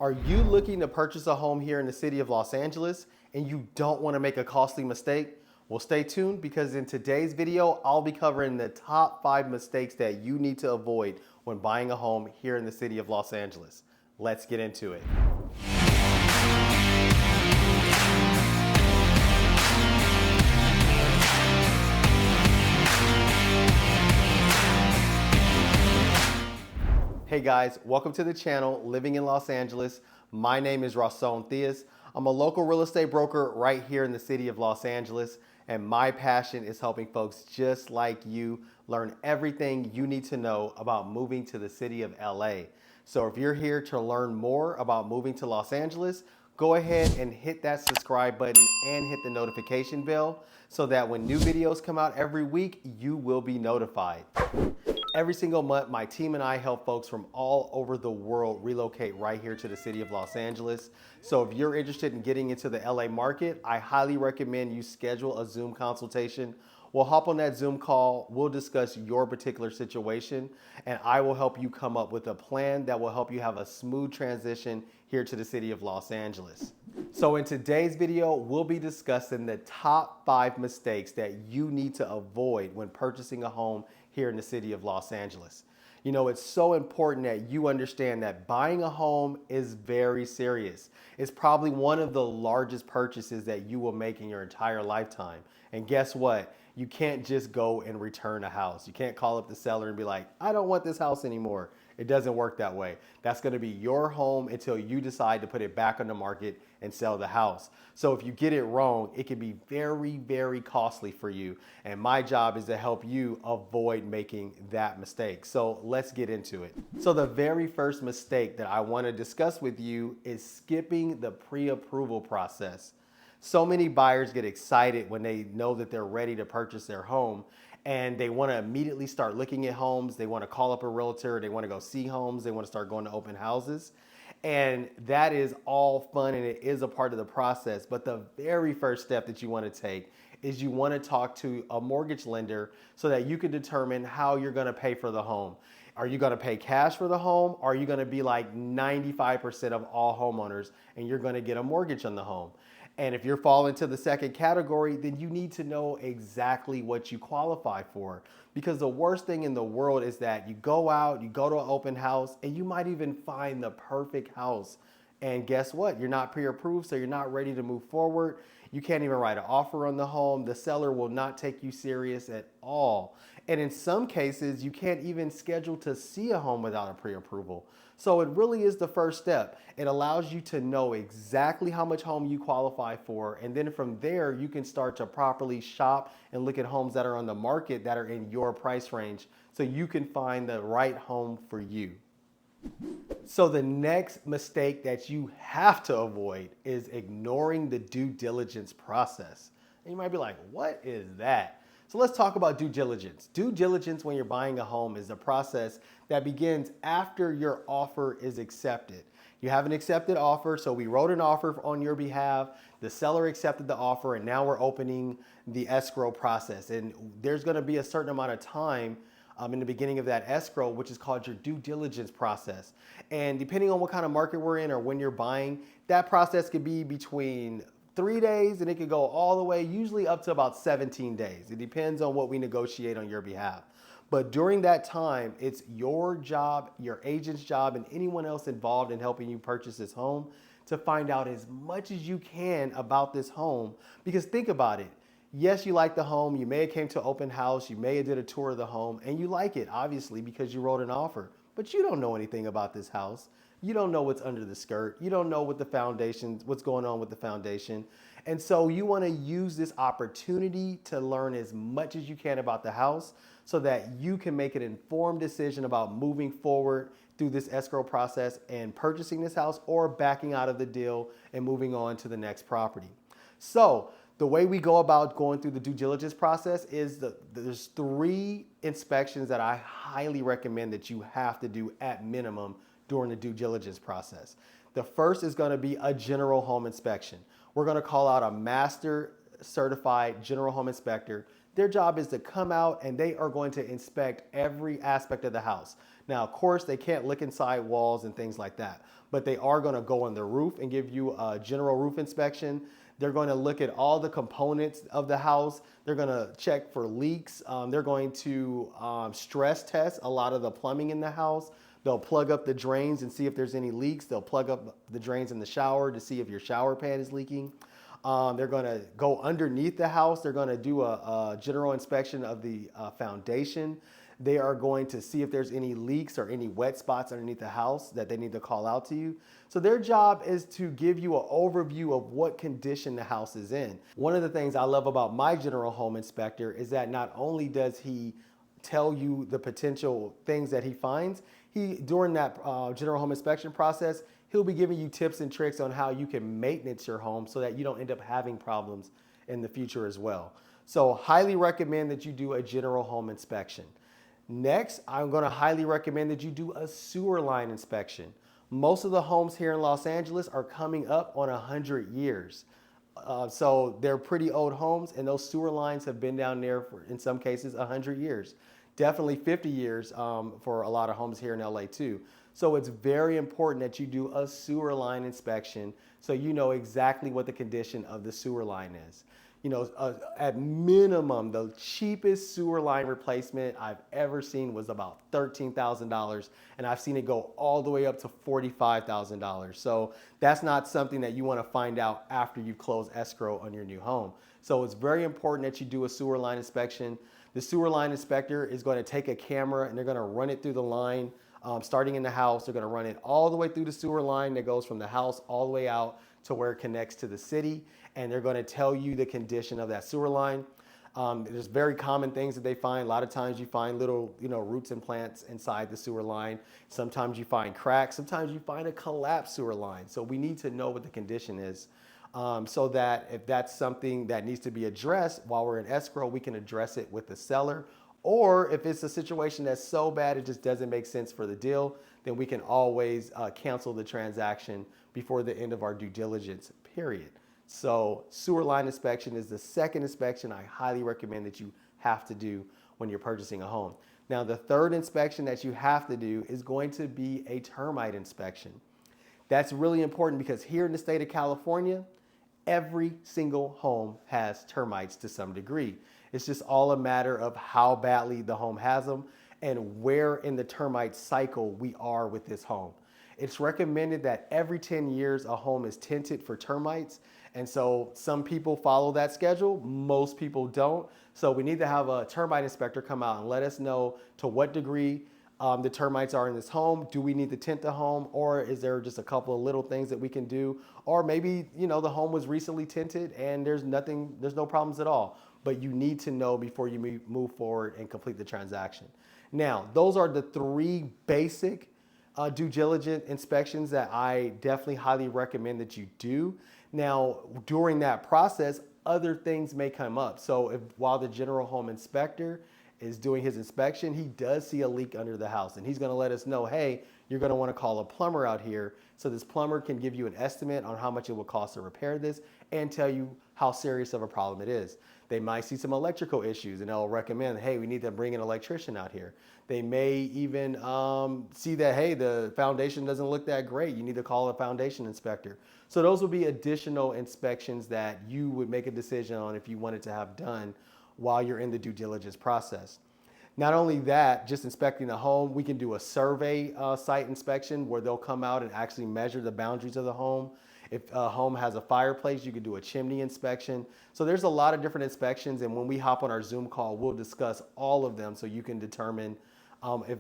Are you looking to purchase a home here in the city of Los Angeles and you don't want to make a costly mistake? Well, stay tuned because in today's video, I'll be covering the top 5 mistakes that you need to avoid when buying a home here in the city of Los Angeles. Let's get into it. Hey guys, welcome to the channel, Living in Los Angeles. My name is Theus. I'm a local real estate broker right here in the city of Los Angeles, and my passion is helping folks just like you learn everything you need to know about moving to the city of LA. So if you're here to learn more about moving to Los Angeles, go ahead and hit that subscribe button and hit the notification bell so that when new videos come out every week, you will be notified. Every single month, my team and I help folks from all over the world relocate right here to the city of Los Angeles. So if you're interested in getting into the LA market, I highly recommend you schedule a Zoom consultation. We'll hop on that Zoom call, we'll discuss your particular situation, and I will help you come up with a plan that will help you have a smooth transition here to the city of Los Angeles. So in today's video, we'll be discussing the top 5 mistakes that you need to avoid when purchasing a home here in the city of Los Angeles. You know, it's so important that you understand that buying a home is very serious. It's probably one of the largest purchases that you will make in your entire lifetime. And guess what? You can't just go and return a house. You can't call up the seller and be like, I don't want this house anymore. It doesn't work that way. That's going to be your home until you decide to put it back on the market and sell the house. So if you get it wrong, it can be very, very costly for you. And my job is to help you avoid making that mistake. So let's get into it. So the very first mistake that I want to discuss with you is skipping the pre-approval process. So many buyers get excited when they know that they're ready to purchase their home, and they want to immediately start looking at homes. They want to call up a realtor. They want to go see homes. They want to start going to open houses. And that is all fun and it is a part of the process. But the very first step that you want to take is you want to talk to a mortgage lender so that you can determine how you're going to pay for the home. Are you going to pay cash for the home? Or are you going to be like 95% of all homeowners and you're going to get a mortgage on the home? And if you're falling to the second category, then you need to know exactly what you qualify for. Because the worst thing in the world is that you go out, you go to an open house, and you might even find the perfect house. And guess what? You're not pre-approved, so you're not ready to move forward. You can't even write an offer on the home. The seller will not take you serious at all. And in some cases, you can't even schedule to see a home without a pre-approval. So it really is the first step. It allows you to know exactly how much home you qualify for. And then from there, you can start to properly shop and look at homes that are on the market that are in your price range so you can find the right home for you. So the next mistake that you have to avoid is ignoring the due diligence process. And you might be like, what is that? So let's talk about due diligence. Due diligence when you're buying a home is a process that begins after your offer is accepted. You have an accepted offer, so we wrote an offer on your behalf, the seller accepted the offer, and now we're opening the escrow process. And there's gonna be a certain amount of time in the beginning of that escrow, which is called your due diligence process. And depending on what kind of market we're in or when you're buying, that process could be between 3 days and it could go all the way, usually up to about 17 days. It depends on what we negotiate on your behalf. But during that time, it's your job, your agent's job, and anyone else involved in helping you purchase this home to find out as much as you can about this home. Because think about it. Yes, you like the home. You may have came to open house. You may have did a tour of the home and you like it, obviously, because you wrote an offer. But you don't know anything about this house. You don't know what's under the skirt. You don't know what the foundation, what's going on with the foundation. And so you want to use this opportunity to learn as much as you can about the house so that you can make an informed decision about moving forward through this escrow process and purchasing this house or backing out of the deal and moving on to the next property. So the way we go about going through the due diligence process is there's 3 inspections that I highly recommend that you have to do at minimum during the due diligence process. The first is going to be a general home inspection. We're going to call out a master certified general home inspector. Their job is to come out and they are going to inspect every aspect of the house. Now, of course, they can't look inside walls and things like that, but they are going to go on the roof and give you a general roof inspection. They're going to look at all the components of the house. They're going to check for leaks. They're going to stress test a lot of the plumbing in the house. They'll plug up the drains and see if there's any leaks. They'll plug up the drains in the shower to see if your shower pan is leaking. They're going to go underneath the house. They're going to do a general inspection of the foundation. They are going to see if there's any leaks or any wet spots underneath the house that they need to call out to you. So their job is to give you an overview of what condition the house is in. One of the things I love about my general home inspector is that not only does he tell you the potential things that he finds, during that general home inspection process, he'll be giving you tips and tricks on how you can maintenance your home so that you don't end up having problems in the future as well. So highly recommend that you do a general home inspection. Next, I'm going to highly recommend that you do a sewer line inspection. Most of the homes here in Los Angeles are coming up on 100 years. So they're pretty old homes, and those sewer lines have been down there for, in some cases, 100 years. Definitely 50 years for a lot of homes here in LA too. So it's very important that you do a sewer line inspection so you know exactly what the condition of the sewer line is. You know, at minimum, the cheapest sewer line replacement I've ever seen was about $13,000, and I've seen it go all the way up to $45,000. So that's not something that you want to find out after you close escrow on your new home. So it's very important that you do a sewer line inspection. The sewer line inspector is going to take a camera and they're going to run it through the line, starting in the house. They're going to run it all the way through the sewer line that goes from the house all the way out to where it connects to the city. And they're going to tell you the condition of that sewer line. There's very common things that they find. A lot of times you find little, roots and plants inside the sewer line. Sometimes you find cracks. Sometimes you find a collapsed sewer line. So we need to know what the condition is. So that if that's something that needs to be addressed while we're in escrow, we can address it with the seller. Or if it's a situation that's so bad it just doesn't make sense for the deal, then we can always cancel the transaction before the end of our due diligence period. So sewer line inspection is the second inspection I highly recommend that you have to do when you're purchasing a home. Now, the third inspection that you have to do is going to be a termite inspection. That's really important because here in the state of California, every single home has termites to some degree. It's just all a matter of how badly the home has them and where in the termite cycle we are with this home. It's recommended that every 10 years a home is tinted for termites. And so some people follow that schedule, most people don't. So we need to have a termite inspector come out and let us know to what degree the termites are in this home. Do we need to tint the home, or is there just a couple of little things that we can do? Or maybe, the home was recently tinted and there's no problems at all, but you need to know before you move forward and complete the transaction. Now, those are the three basic due diligence inspections that I definitely highly recommend that you do. Now, during that process, other things may come up. So while the general home inspector is doing his inspection, he does see a leak under the house, and he's going to let us know, hey, you're going to want to call a plumber out here. So this plumber can give you an estimate on how much it will cost to repair this and tell you how serious of a problem it is. They might see some electrical issues and they'll recommend, hey, we need to bring an electrician out here. They may even see that, hey, the foundation doesn't look that great. You need to call a foundation inspector. So those would be additional inspections that you would make a decision on if you wanted to have done while you're in the due diligence process. Not only that, just inspecting the home, we can do a survey site inspection where they'll come out and actually measure the boundaries of the home. If a home has a fireplace, you can do a chimney inspection. So there's a lot of different inspections, and when we hop on our Zoom call, we'll discuss all of them so you can determine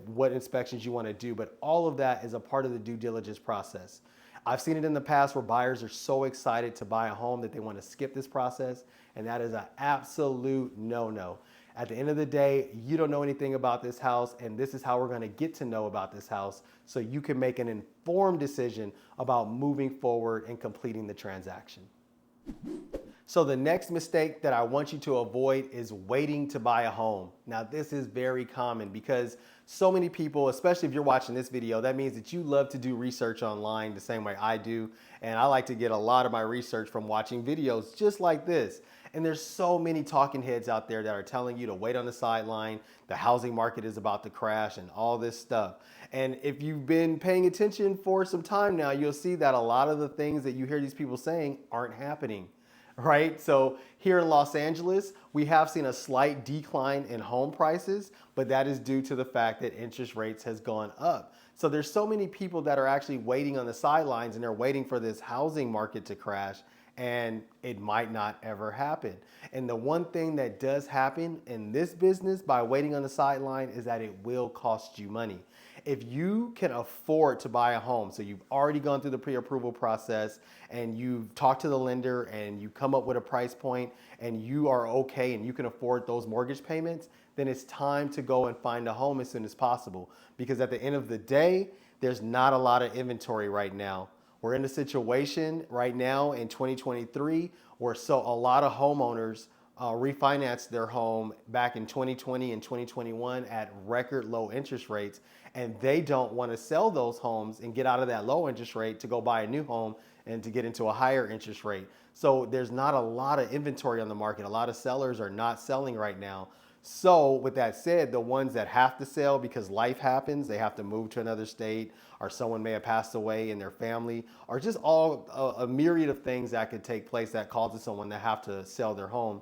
what inspections you want to do. But all of that is a part of the due diligence process. I've seen it in the past where buyers are so excited to buy a home that they want to skip this process, and that is an absolute no-no. At the end of the day, you don't know anything about this house, and this is how we're going to get to know about this house so you can make an informed decision about moving forward and completing the transaction. So the next mistake that I want you to avoid is waiting to buy a home. Now, this is very common because So many people, especially if you're watching this video, that means that you love to do research online the same way I do. And I like to get a lot of my research from watching videos just like this. And there's so many talking heads out there that are telling you to wait on the sideline, the housing market is about to crash and all this stuff. And if you've been paying attention for some time now, you'll see that a lot of the things that you hear these people saying aren't happening. Right? So here in Los Angeles, we have seen a slight decline in home prices, but that is due to the fact that interest rates has gone up. So there's so many people that are actually waiting on the sidelines and they're waiting for this housing market to crash, and it might not ever happen. And the one thing that does happen in this business by waiting on the sideline is that it will cost you money. If you can afford to buy a home, so you've already gone through the pre-approval process and you've talked to the lender and you come up with a price point and you are okay and you can afford those mortgage payments, then it's time to go and find a home as soon as possible. Because at the end of the day, there's not a lot of inventory right now. We're in a situation right now in 2023 where a lot of homeowners refinanced their home back in 2020 and 2021 at record low interest rates, and they don't want to sell those homes and get out of that low interest rate to go buy a new home and to get into a higher interest rate. So there's not a lot of inventory on the market. A lot of sellers are not selling right now. So with that said, the ones that have to sell because life happens, they have to move to another state, or someone may have passed away in their family, or just all a myriad of things that could take place that causes someone to have to sell their home.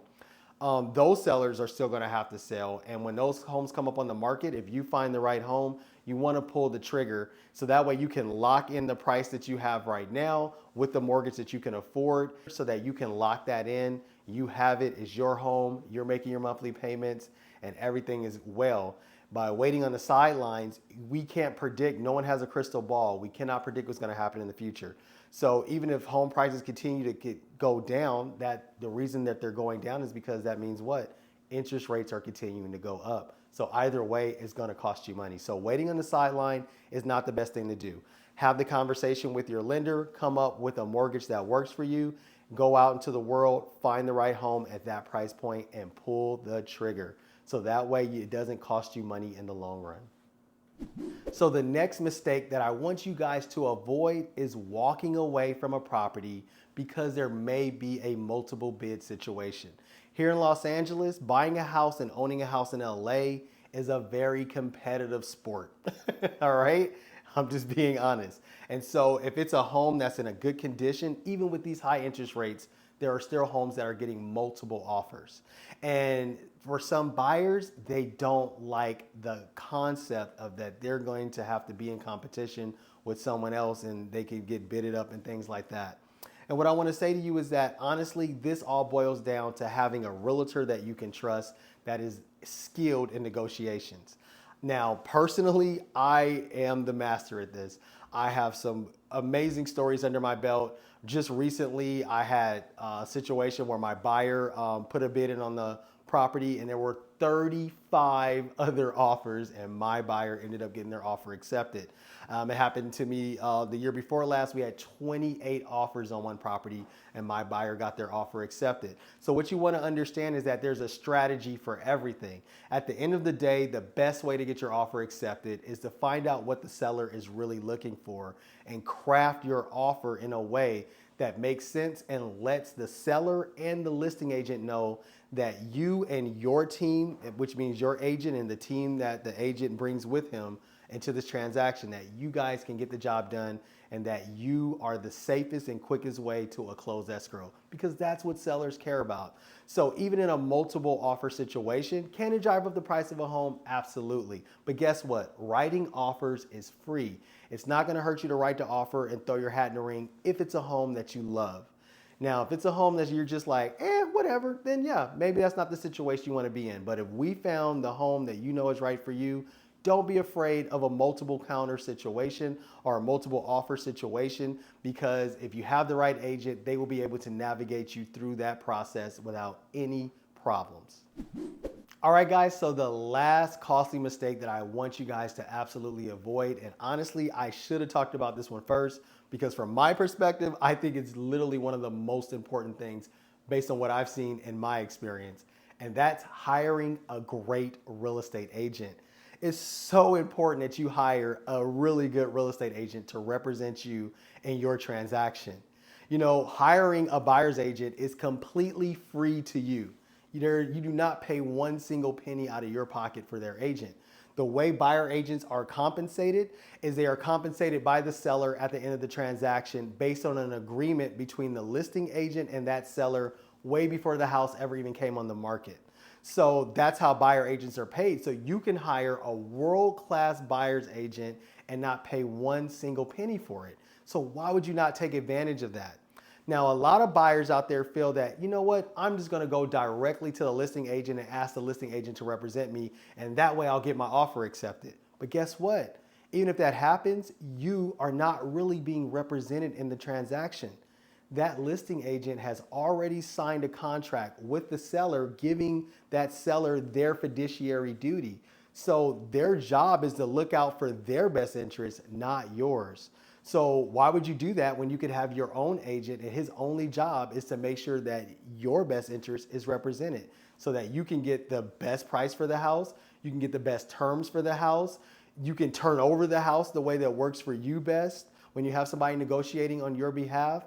Those sellers are still going to have to sell. And when those homes come up on the market, if you find the right home, you want to pull the trigger so that way you can lock in the price that you have right now with the mortgage that you can afford, so that you can lock that in. You have it, it's your home, you're making your monthly payments, and everything is well. By waiting on the sidelines, we can't predict, no one has a crystal ball. We cannot predict what's going to happen in the future. So even if home prices continue to go down, the reason that they're going down is because that means what? Interest rates are continuing to go up. So either way, it's going to cost you money. So waiting on the sideline is not the best thing to do. Have the conversation with your lender, come up with a mortgage that works for you, go out into the world, find the right home at that price point, and pull the trigger. So that way it doesn't cost you money in the long run. So the next mistake that I want you guys to avoid is walking away from a property because there may be a multiple bid situation. Here in Los Angeles, buying a house and owning a house in LA is a very competitive sport. All right? I'm just being honest. And so if it's a home that's in a good condition, even with these high interest rates, there are still homes that are getting multiple offers. And for some buyers, they don't like the concept of that they're going to have to be in competition with someone else and they can get bidded up and things like that. And what I want to say to you is that honestly, this all boils down to having a realtor that you can trust that is skilled in negotiations. Now, personally, I am the master at this. I have some amazing stories under my belt. Just recently, I had a situation where my buyer put a bid in on the property and there were 35 other offers and my buyer ended up getting their offer accepted. It happened to me the year before last. We had 28 offers on one property and my buyer got their offer accepted. So what you want to understand is that there's a strategy for everything. At the end of the day, the best way to get your offer accepted is to find out what the seller is really looking for and craft your offer in a way that makes sense and lets the seller and the listing agent know that you and your team, which means your agent and the team that the agent brings with him into this transaction, that you guys can get the job done and that you are the safest and quickest way to a closed escrow, because that's what sellers care about. So even in a multiple offer situation, can it drive up the price of a home? Absolutely. But guess what? Writing offers is free. It's not going to hurt you to write the offer and throw your hat in the ring if it's a home that you love. Now, if it's a home that you're just like, whatever, then yeah, maybe that's not the situation you want to be in. But if we found the home that you know is right for you, don't be afraid of a multiple counter situation or a multiple offer situation, because if you have the right agent, they will be able to navigate you through that process without any problems. All right, guys, so the last costly mistake that I want you guys to absolutely avoid, and honestly, I should have talked about this one first, because from my perspective, I think it's literally one of the most important things based on what I've seen in my experience, and that's hiring a great real estate agent. It's so important that you hire a really good real estate agent to represent you in your transaction. You know, hiring a buyer's agent is completely free to you. You do not pay one single penny out of your pocket for their agent. The way buyer agents are compensated is they are compensated by the seller at the end of the transaction based on an agreement between the listing agent and that seller way before the house ever even came on the market. So that's how buyer agents are paid. So you can hire a world-class buyer's agent and not pay one single penny for it. So why would you not take advantage of that? Now, a lot of buyers out there feel that, you know what, I'm just gonna go directly to the listing agent and ask the listing agent to represent me, and that way I'll get my offer accepted. But guess what? Even if that happens, you are not really being represented in the transaction. That listing agent has already signed a contract with the seller, giving that seller their fiduciary duty. So their job is to look out for their best interest, not yours. So why would you do that when you could have your own agent and his only job is to make sure that your best interest is represented so that you can get the best price for the house, you can get the best terms for the house, you can turn over the house the way that works for you best when you have somebody negotiating on your behalf.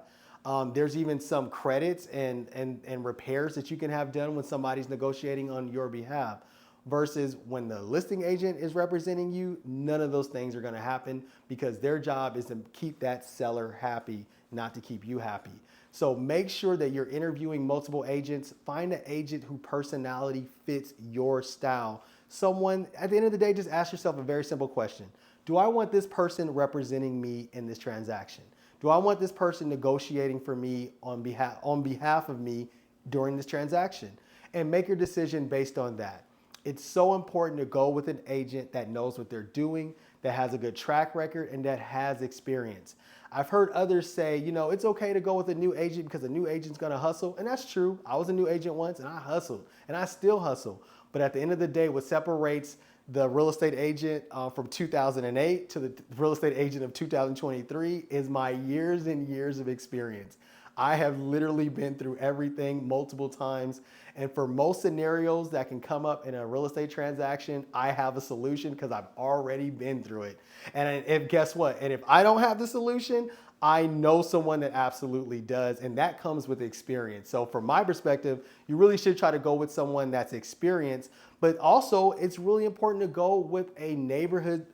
There's even some credits and repairs that you can have done when somebody's negotiating on your behalf. Versus when the listing agent is representing you, none of those things are going to happen because their job is to keep that seller happy, not to keep you happy. So make sure that you're interviewing multiple agents. Find an agent whose personality fits your style. Someone, at the end of the day, just ask yourself a very simple question. Do I want this person representing me in this transaction? Do I want this person negotiating for me on behalf of me during this transaction? And make your decision based on that. It's so important to go with an agent that knows what they're doing, that has a good track record, and that has experience. I've heard others say, you know, it's okay to go with a new agent because a new agent's gonna hustle. And that's true. I was a new agent once and I hustled and I still hustle. But at the end of the day, what separates the real estate agent from 2008 to the real estate agent of 2023 is my years and years of experience. I have literally been through everything multiple times. And for most scenarios that can come up in a real estate transaction, I have a solution because I've already been through it. And guess what? And if I don't have the solution, I know someone that absolutely does. And that comes with experience. So from my perspective, you really should try to go with someone that's experienced. But also, it's really important to go with a neighborhood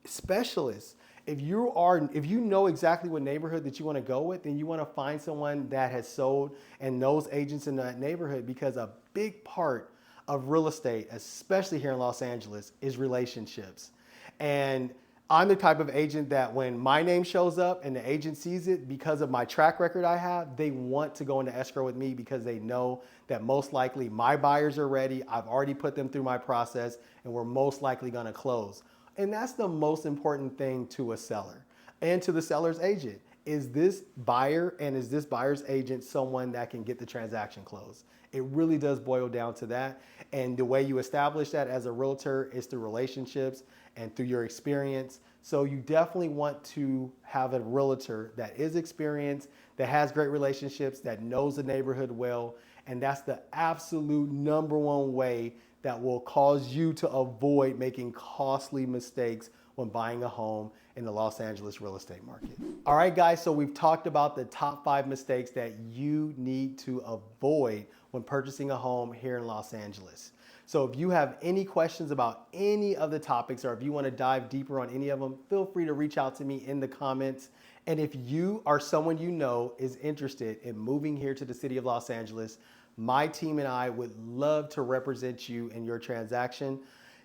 specialist. If you know exactly what neighborhood that you want to go with, then you want to find someone that has sold and knows agents in that neighborhood, because a big part of real estate, especially here in Los Angeles, is relationships. And I'm the type of agent that when my name shows up and the agent sees it, because of my track record I have, they want to go into escrow with me because they know that most likely my buyers are ready. I've already put them through my process and we're most likely going to close. And that's the most important thing to a seller and to the seller's agent. Is this buyer and is this buyer's agent someone that can get the transaction closed? It really does boil down to that. And the way you establish that as a realtor is through relationships and through your experience. So you definitely want to have a realtor that is experienced, that has great relationships, that knows the neighborhood well. And that's the absolute number one way that will cause you to avoid making costly mistakes when buying a home in the Los Angeles real estate market. All right, guys, so we've talked about the top 5 mistakes that you need to avoid when purchasing a home here in Los Angeles. So if you have any questions about any of the topics, or if you want to dive deeper on any of them, feel free to reach out to me in the comments. And if you or someone you know is interested in moving here to the city of Los Angeles, my team and I would love to represent you in your transaction.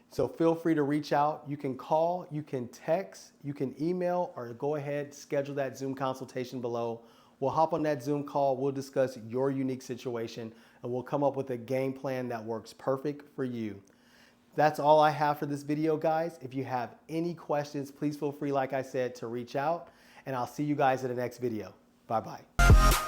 So feel free to reach out. You can call, you can text, you can email, or go ahead, schedule that Zoom consultation below. We'll hop on that Zoom call. We'll discuss your unique situation and we'll come up with a game plan that works perfect for you. That's all I have for this video, guys. If you have any questions, please feel free, like I said, to reach out, and I'll see you guys in the next video. Bye-bye.